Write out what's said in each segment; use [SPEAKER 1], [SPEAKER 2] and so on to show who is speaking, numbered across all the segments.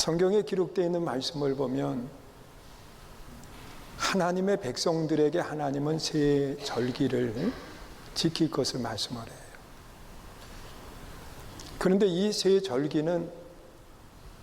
[SPEAKER 1] 성경에 기록되어 있는 말씀을 보면 하나님의 백성들에게 하나님은 새 절기를 지킬 것을 말씀을 해요. 그런데 이 새 절기는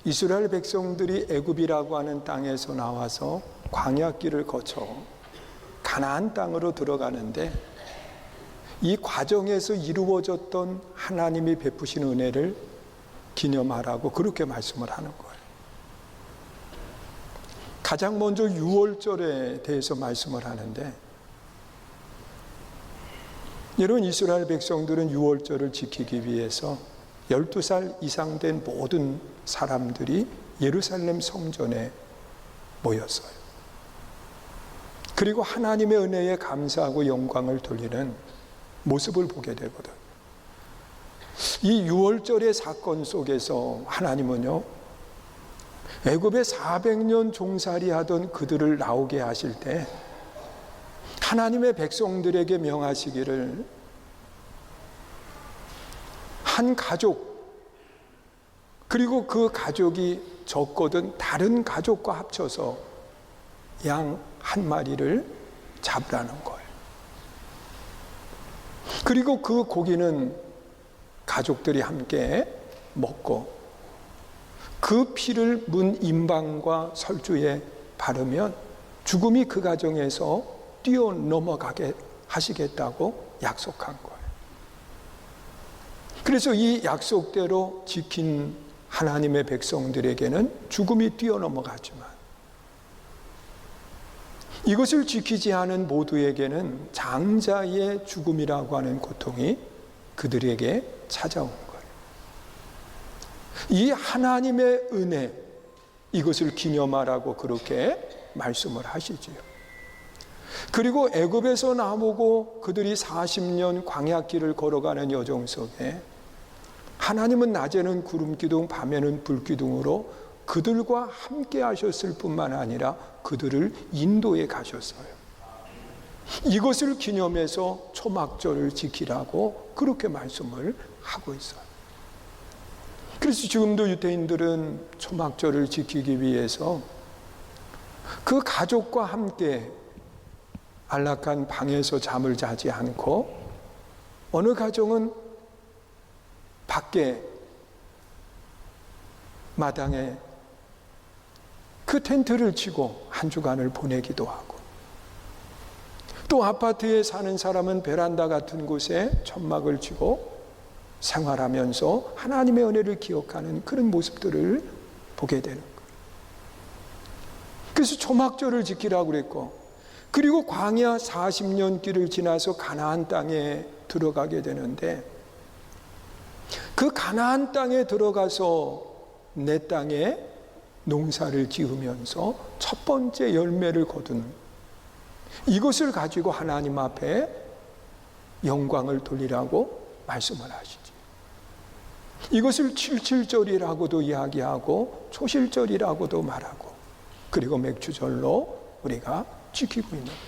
[SPEAKER 1] 이스라엘 백성들이 애굽이라고 하는 땅에서 나와서 광야길을 거쳐 가나안 땅으로 들어가는데 이 과정에서 이루어졌던 하나님이 베푸신 은혜를 기념하라고 그렇게 말씀을 하는 거예요. 가장 먼저 유월절에 대해서 말씀을 하는데, 여러분, 이스라엘 백성들은 유월절을 지키기 위해서 12살 이상 된 모든 사람들이 예루살렘 성전에 모였어요. 그리고 하나님의 은혜에 감사하고 영광을 돌리는 모습을 보게 되거든. 이 유월절의 사건 속에서 하나님은요, 애굽에 400년 종살이 하던 그들을 나오게 하실 때 하나님의 백성들에게 명하시기를 한 가족, 그리고 그 가족이 적거든 다른 가족과 합쳐서 양 한 마리를 잡으라는 거예요. 그리고 그 고기는 가족들이 함께 먹고 그 피를 문 임방과 설주에 바르면 죽음이 그 가정에서 뛰어넘어가게 하시겠다고 약속한 거예요. 그래서 이 약속대로 지킨 하나님의 백성들에게는 죽음이 뛰어넘어가지만 이것을 지키지 않은 모두에게는 장자의 죽음이라고 하는 고통이 그들에게 찾아온 거예요. 이 하나님의 은혜, 이것을 기념하라고 그렇게 말씀을 하시지요. 그리고 애굽에서 나오고 그들이 40년 광야길을 걸어가는 여정 속에 하나님은 낮에는 구름기둥, 밤에는 불기둥으로 그들과 함께 하셨을 뿐만 아니라 그들을 인도해 가셨어요. 이것을 기념해서 초막절을 지키라고 그렇게 말씀을 하고 있어요. 그래서 지금도 유대인들은 초막절을 지키기 위해서 그 가족과 함께 안락한 방에서 잠을 자지 않고 어느 가정은 밖에 마당에 그 텐트를 치고 한 주간을 보내기도 하고, 또 아파트에 사는 사람은 베란다 같은 곳에 천막을 치고 생활하면서 하나님의 은혜를 기억하는 그런 모습들을 보게 되는 거예요. 그래서 초막절을 지키라고 그랬고, 그리고 광야 40년 길을 지나서 가나안 땅에 들어가게 되는데, 그 가나안 땅에 들어가서 내 땅에 농사를 지으면서 첫 번째 열매를 거두는, 이것을 가지고 하나님 앞에 영광을 돌리라고 말씀을 하시지. 이것을 칠칠절이라고도 이야기하고 초실절이라고도 말하고, 그리고 맥주절로 우리가 지키고 있는 거예요.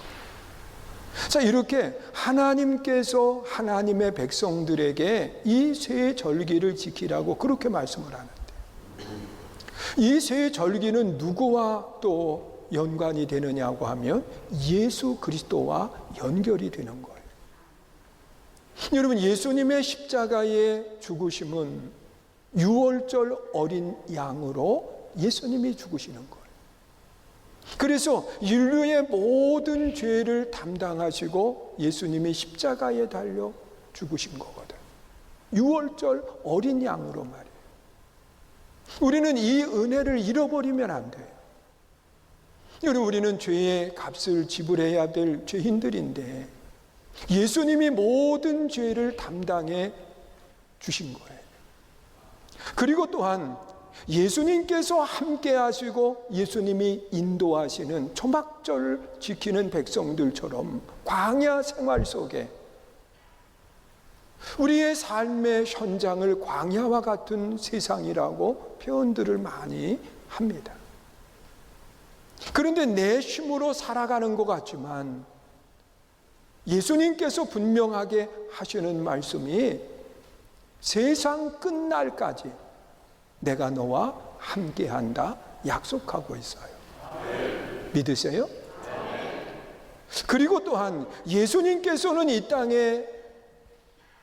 [SPEAKER 1] 자, 이렇게 하나님께서 하나님의 백성들에게 이 세 절기를 지키라고 그렇게 말씀을 하는데, 이 세 절기는 누구와 또 연관이 되느냐고 하면 예수 그리스도와 연결이 되는 거예요. 여러분, 예수님의 십자가의 죽으심은 유월절 어린 양으로 예수님이 죽으시는 거예요. 그래서 인류의 모든 죄를 담당하시고 예수님이 십자가에 달려 죽으신 거거든. 유월절 어린 양으로 말이에요. 우리는 이 은혜를 잃어버리면 안 돼요. 여러분, 우리는 죄의 값을 지불해야 될 죄인들인데 예수님이 모든 죄를 담당해 주신 거예요. 그리고 또한 예수님께서 함께 하시고 예수님이 인도하시는 초막절 지키는 백성들처럼 광야 생활 속에 우리의 삶의 현장을 광야와 같은 세상이라고 표현들을 많이 합니다. 그런데 내 힘으로 살아가는 것 같지만 예수님께서 분명하게 하시는 말씀이 세상 끝날까지 내가 너와 함께한다 약속하고 있어요. 믿으세요? 그리고 또한 예수님께서는 이 땅에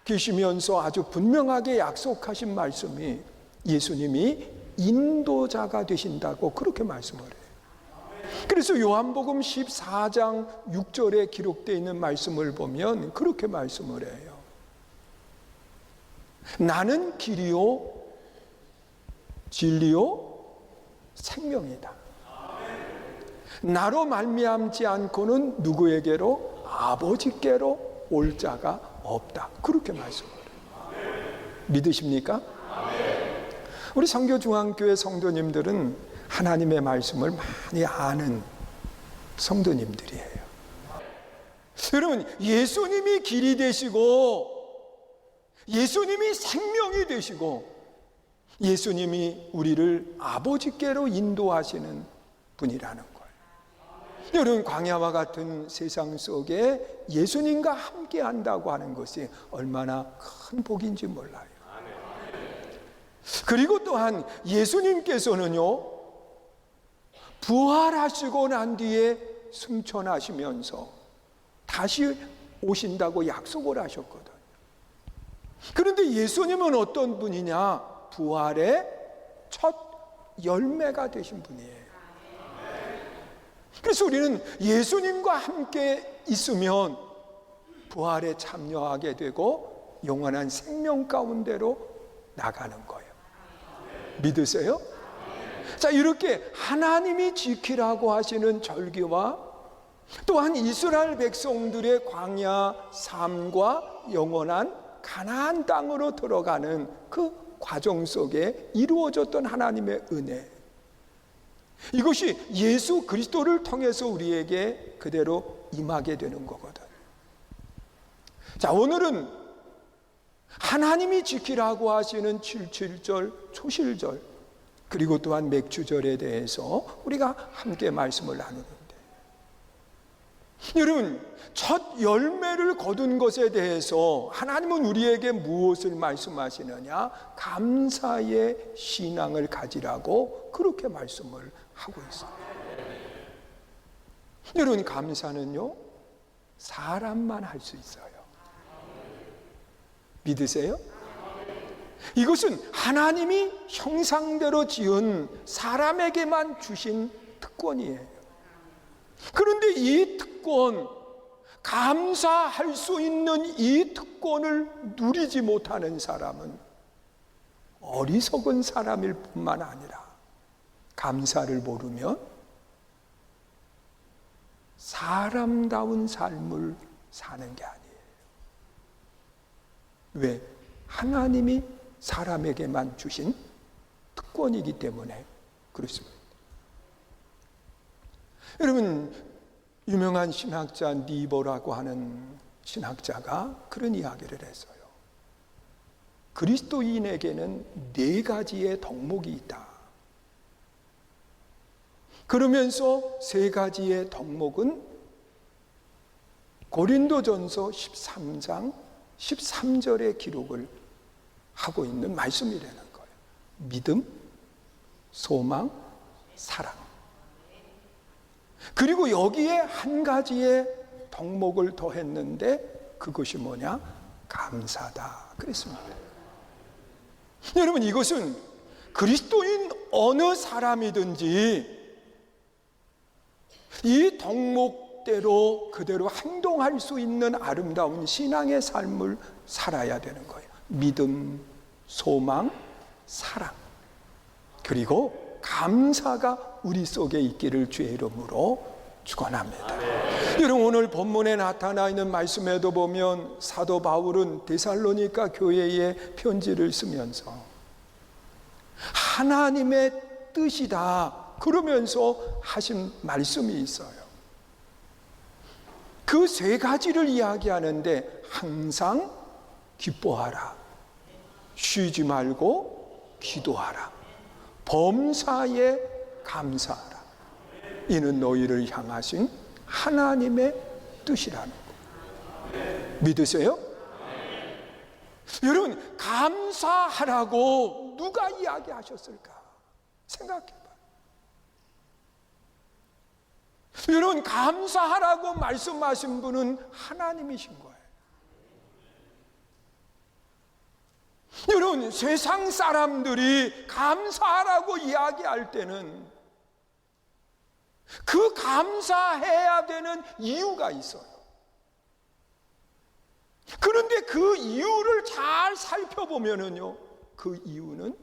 [SPEAKER 1] 계시면서 아주 분명하게 약속하신 말씀이 예수님이 인도자가 되신다고 그렇게 말씀을 해요. 그래서 요한복음 14장 6절에 기록되어 있는 말씀을 보면 그렇게 말씀을 해요. 나는 길이요 진리요 생명이다. 나로 말미암지 않고는 누구에게로? 아버지께로 올 자가 없다. 그렇게 말씀을 해요. 믿으십니까? 우리 성교중앙교회 성도님들은 하나님의 말씀을 많이 아는 성도님들이에요. 여러분, 예수님이 길이 되시고 예수님이 생명이 되시고 예수님이 우리를 아버지께로 인도하시는 분이라는 거예요. 여러분, 광야와 같은 세상 속에 예수님과 함께 한다고 하는 것이 얼마나 큰 복인지 몰라요. 그리고 또한 예수님께서는요, 부활하시고 난 뒤에 승천하시면서 다시 오신다고 약속을 하셨거든요. 그런데 예수님은 어떤 분이냐? 부활의 첫 열매가 되신 분이에요. 그래서 우리는 예수님과 함께 있으면 부활에 참여하게 되고 영원한 생명 가운데로 나가는 거예요. 믿으세요? 자, 이렇게 하나님이 지키라고 하시는 절기와 또한 이스라엘 백성들의 광야 삶과 영원한 가나안 땅으로 들어가는 그 과정 속에 이루어졌던 하나님의 은혜, 이것이 예수 그리스도를 통해서 우리에게 그대로 임하게 되는 거거든. 자, 오늘은 하나님이 지키라고 하시는 77절 초실절 그리고 또한 맥주절에 대해서 우리가 함께 말씀을 나누는데, 여러분, 첫 열매를 거둔 것에 대해서 하나님은 우리에게 무엇을 말씀하시느냐? 감사의 신앙을 가지라고 그렇게 말씀을 하고 있어요. 여러분, 감사는요, 사람만 할 수 있어요. 믿으세요? 이것은 하나님이 형상대로 지은 사람에게만 주신 특권이에요. 그런데 이 특권, 감사할 수 있는 이 특권을 누리지 못하는 사람은 어리석은 사람일 뿐만 아니라 감사를 모르면 사람다운 삶을 사는 게 아니에요. 왜? 하나님이 사람에게만 주신 특권이기 때문에 그렇습니다. 여러분, 유명한 신학자 니보라고 하는 신학자가 그런 이야기를 했어요. 그리스도인에게는 4가지의 덕목이 있다. 그러면서 3가지의 덕목은 고린도전서 13장 13절의 기록을 하고 있는 말씀이라는 거예요. 믿음, 소망, 사랑. 그리고 여기에 한 가지의 덕목을 더했는데 그것이 뭐냐? 감사다 그랬습니다. 여러분, 이것은 그리스도인 어느 사람이든지 이 덕목대로 그대로 행동할 수 있는 아름다운 신앙의 삶을 살아야 되는 거예요. 믿음, 소망, 사랑, 그리고 감사가 우리 속에 있기를 주의 이름으로 축원합니다. 여러분, 오늘 본문에 나타나 있는 말씀에도 보면 사도 바울은 데살로니가 교회에 편지를 쓰면서 하나님의 뜻이다 그러면서 하신 말씀이 있어요. 그 3가지를 이야기하는데 항상 기뻐하라, 쉬지 말고 기도하라, 범사에 감사하라. 이는 너희를 향하신 하나님의 뜻이라는 거. 믿으세요? 여러분, 감사하라고 누가 이야기하셨을까? 생각해봐. 여러분, 감사하라고 말씀하신 분은 하나님이신 거예요. 여러분, 세상 사람들이 감사하라고 이야기할 때는 그 감사해야 되는 이유가 있어요. 그런데 그 이유를 잘 살펴보면은요, 그 이유는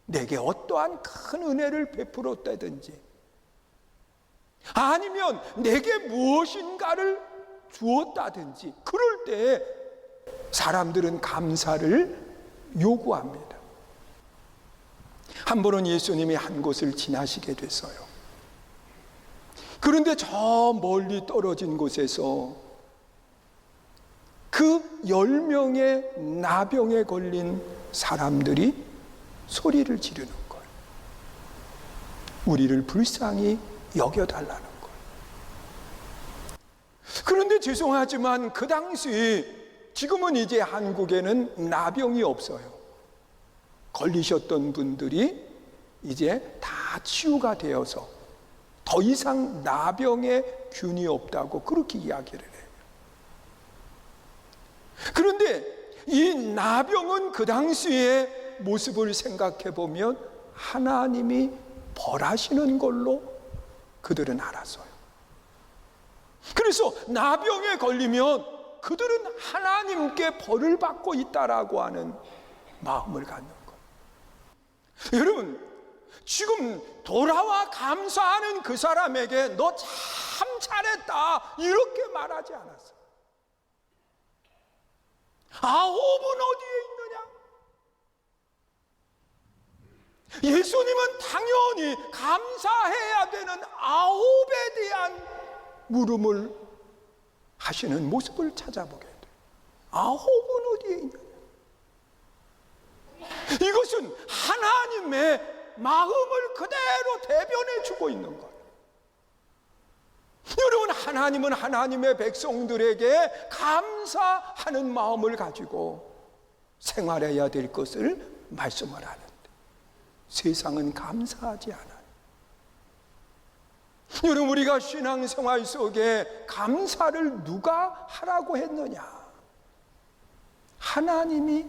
[SPEAKER 1] 내게 어떠한 큰 은혜를 베풀었다든지 아니면 내게 무엇인가를 주었다든지 그럴 때 사람들은 감사를 요구합니다. 한 번은 예수님이 한 곳을 지나시게 됐어요. 그런데 저 멀리 떨어진 곳에서 그 10명의 나병에 걸린 사람들이 소리를 지르는 거예요. 우리를 불쌍히 여겨달라는 거예요. 그런데 죄송하지만 그 당시, 지금은 이제 한국에는 나병이 없어요. 걸리셨던 분들이 이제 다 치유가 되어서 더 이상 나병의 균이 없다고 그렇게 이야기를 해요. 그런데 이 나병은 그 당시의 모습을 생각해 보면 하나님이 벌하시는 걸로 그들은 알았어요. 그래서 나병에 걸리면 그들은 하나님께 벌을 받고 있다라고 하는 마음을 갖는 거예요. 여러분, 지금 돌아와 감사하는 그 사람에게 너 참 잘했다 이렇게 말하지 않았어요. 아홉은 어디에 있느냐? 예수님은 당연히 감사해야 되는 아홉에 대한 물음을 하시는 모습을 찾아보게 돼요. 아홉은 어디에 있느냐? 이것은 하나님의 마음을 그대로 대변해 주고 있는 거예요. 여러분, 하나님은 하나님의 백성들에게 감사하는 마음을 가지고 생활해야 될 것을 말씀을 하는데 세상은 감사하지 않아요. 여러분, 우리가 신앙생활 속에 감사를 누가 하라고 했느냐? 하나님이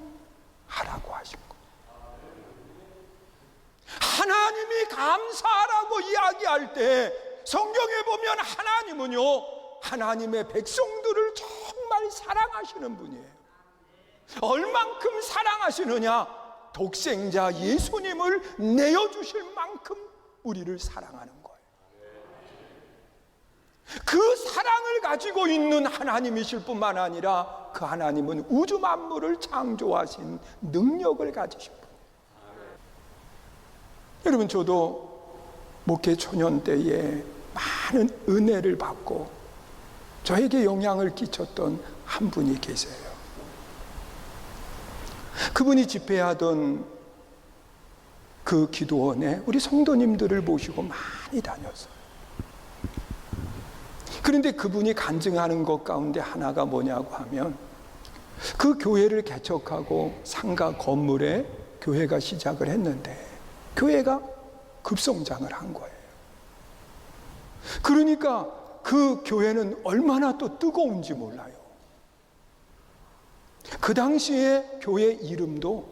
[SPEAKER 1] 하라고 하신 거예요. 하나님이 감사하라고 이야기할 때 성경에 보면 하나님은요, 하나님의 백성들을 정말 사랑하시는 분이에요. 얼만큼 사랑하시느냐? 독생자 예수님을 내어주실 만큼 우리를 사랑하는 거예요. 그 사랑을 가지고 있는 하나님이실 뿐만 아니라 그 하나님은 우주 만물을 창조하신 능력을 가지신 분이에요. 여러분, 저도 목회 초년 때에 많은 은혜를 받고 저에게 영향을 끼쳤던 한 분이 계세요. 그분이 집회하던 그 기도원에 우리 성도님들을 모시고 많이 다녔어요. 그런데 그분이 간증하는 것 가운데 하나가 뭐냐고 하면 그 교회를 개척하고 상가 건물에 교회가 시작을 했는데 교회가 급성장을 한 거예요. 그러니까 그 교회는 얼마나 또 뜨거운지 몰라요. 그 당시에 교회 이름도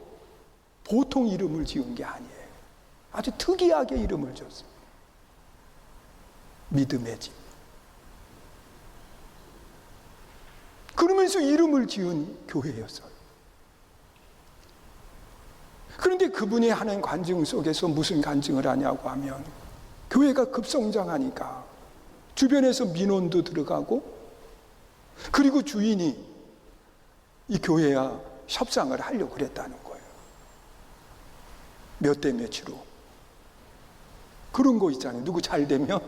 [SPEAKER 1] 보통 이름을 지은 게 아니에요. 아주 특이하게 이름을 줬어요. 믿음의 집. 그러면서 이름을 지은 교회였어요. 그런데 그분이 하는 간증 속에서 무슨 간증을 하냐고 하면 교회가 급성장하니까 주변에서 민원도 들어가고 그리고 주인이 이 교회와 협상을 하려고 그랬다는 거예요. 몇 대 몇으로. 그런 거 있잖아요. 누구 잘 되면.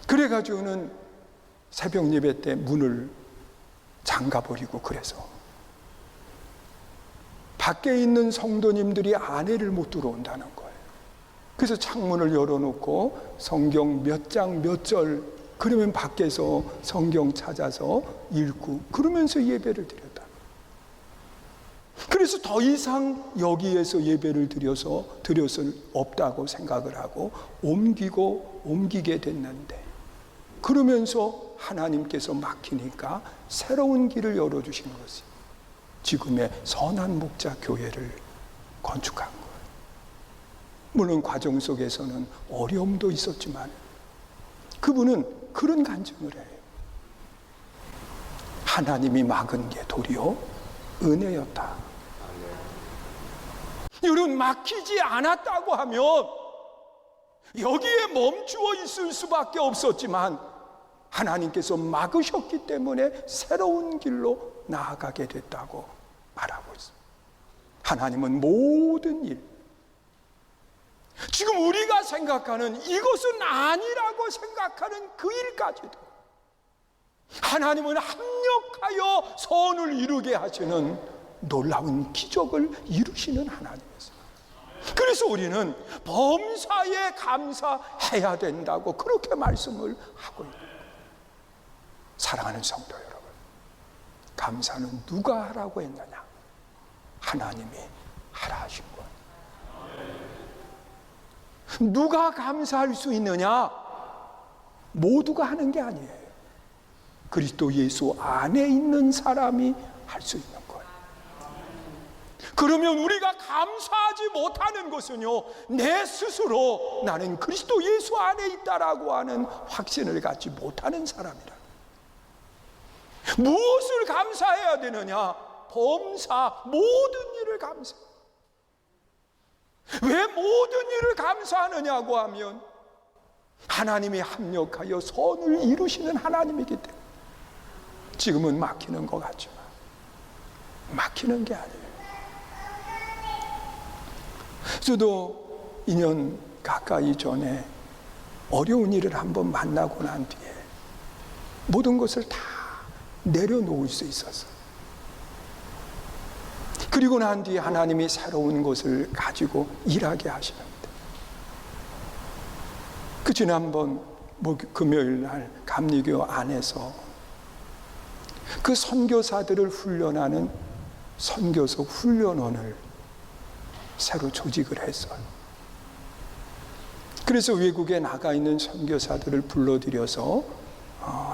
[SPEAKER 1] 그래가지고는 새벽 예배 때 문을 잠가버리고 그래서 밖에 있는 성도님들이 안에를 못 들어온다는 거예요. 그래서 창문을 열어놓고 성경 몇 장 몇 절 그러면 밖에서 성경 찾아서 읽고 그러면서 예배를 드렸다. 그래서 더 이상 여기에서 예배를 드렸을 없다고 생각을 하고 옮기게 됐는데, 그러면서 하나님께서 막히니까 새로운 길을 열어주신 것이 지금의 선한 목자 교회를 건축한 거예요. 물론 과정 속에서는 어려움도 있었지만 그분은 그런 간증을 해요. 하나님이 막은 게 도리어 은혜였다. 여러분, 막히지 않았다고 하면 여기에 멈추어 있을 수밖에 없었지만 하나님께서 막으셨기 때문에 새로운 길로 나아가게 됐다고 말하고 있습니다. 하나님은 모든 일, 지금 우리가 생각하는 이것은 아니라고 생각하는 그 일까지도 하나님은 합력하여 선을 이루게 하시는 놀라운 기적을 이루시는 하나님이었습니다. 그래서 우리는 범사에 감사해야 된다고 그렇게 말씀을 하고 있는 거예요. 사랑하는 성도 여러분, 감사는 누가 하라고 했느냐? 하나님이 하라 하신 거예요. 누가 감사할 수 있느냐? 모두가 하는 게 아니에요. 그리스도 예수 안에 있는 사람이 할 수 있는 거예요. 그러면 우리가 감사하지 못하는 것은요, 내 스스로 나는 그리스도 예수 안에 있다라고 하는 확신을 갖지 못하는 사람이라. 무엇을 감사해야 되느냐? 범사 모든 일을 감사. 왜 모든 일을 감사하느냐고 하면 하나님이 합력하여 선을 이루시는 하나님이기 때문에. 지금은 막히는 것 같지만 막히는 게 아니에요. 저도 2년 가까이 전에 어려운 일을 한번 만나고 난 뒤에 모든 것을 다 내려놓을 수 있었어요. 그리고 난 뒤에 하나님이 새로운 것을 가지고 일하게 하시는데, 그 지난번 금요일 날 감리교 안에서 그 선교사들을 훈련하는 선교소 훈련원을 새로 조직을 했어요. 그래서 외국에 나가 있는 선교사들을 불러들여서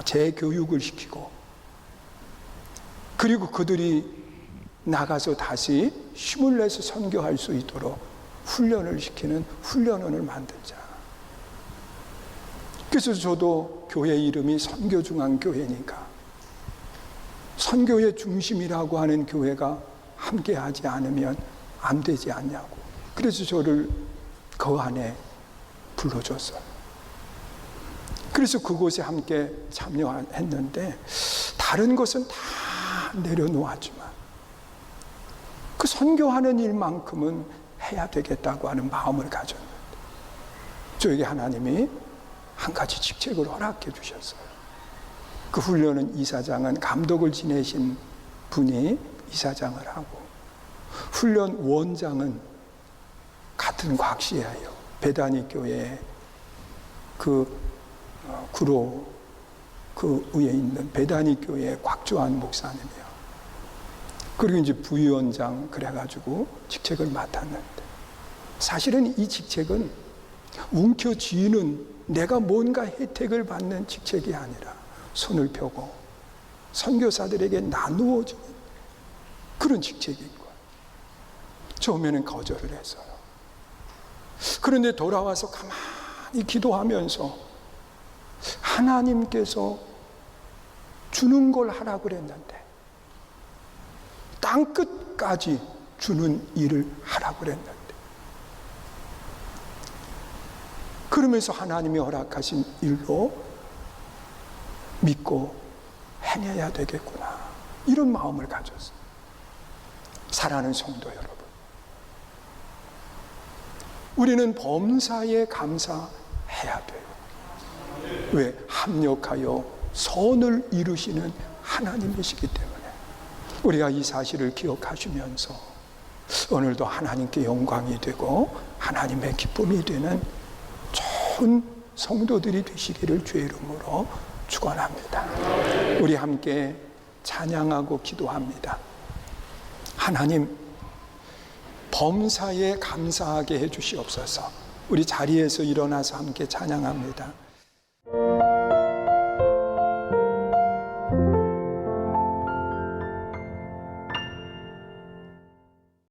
[SPEAKER 1] 재교육을 시키고, 그리고 그들이 나가서 다시 힘을 내서 선교할 수 있도록 훈련을 시키는 훈련원을 만들자. 그래서 저도 교회 이름이 선교중앙교회니까 선교의 중심이라고 하는 교회가 함께하지 않으면 안 되지 않냐고, 그래서 저를 그 안에 불러줬어요. 그래서 그곳에 함께 참여했는데 다른 것은 다 내려놓았지만 그 선교하는 일만큼은 해야 되겠다고 하는 마음을 가졌는데, 저에게 하나님이 한 가지 직책을 허락해 주셨어요. 그 훈련은 이사장은 감독을 지내신 분이 이사장을 하고, 훈련 원장은 같은 곽씨예요. 베다니 교회 구로 그 위에 있는 베다니 교회 곽조한 목사님이에요. 그리고 이제 부위원장 그래가지고 직책을 맡았는데, 사실은 이 직책은 움켜쥐는, 내가 뭔가 혜택을 받는 직책이 아니라 손을 펴고 선교사들에게 나누어지는 그런 직책인 거예요. 처음에는 거절을 했어요. 그런데 돌아와서 가만히 기도하면서 하나님께서 주는 걸 하라고 그랬는데 땅끝까지 주는 일을 하라고 그랬는데, 그러면서 하나님이 허락하신 일로 믿고 행해야 되겠구나, 이런 마음을 가졌어요. 사랑하는 성도 여러분, 우리는 범사에 감사해야 돼요. 왜? 합력하여 선을 이루시는 하나님이시기 때문에. 우리가 이 사실을 기억하시면서 오늘도 하나님께 영광이 되고 하나님의 기쁨이 되는 좋은 성도들이 되시기를 주의 이름으로 축원합니다. 우리 함께 찬양하고 기도합니다. 하나님 범사에 감사하게 해주시옵소서. 우리 자리에서 일어나서 함께 찬양합니다.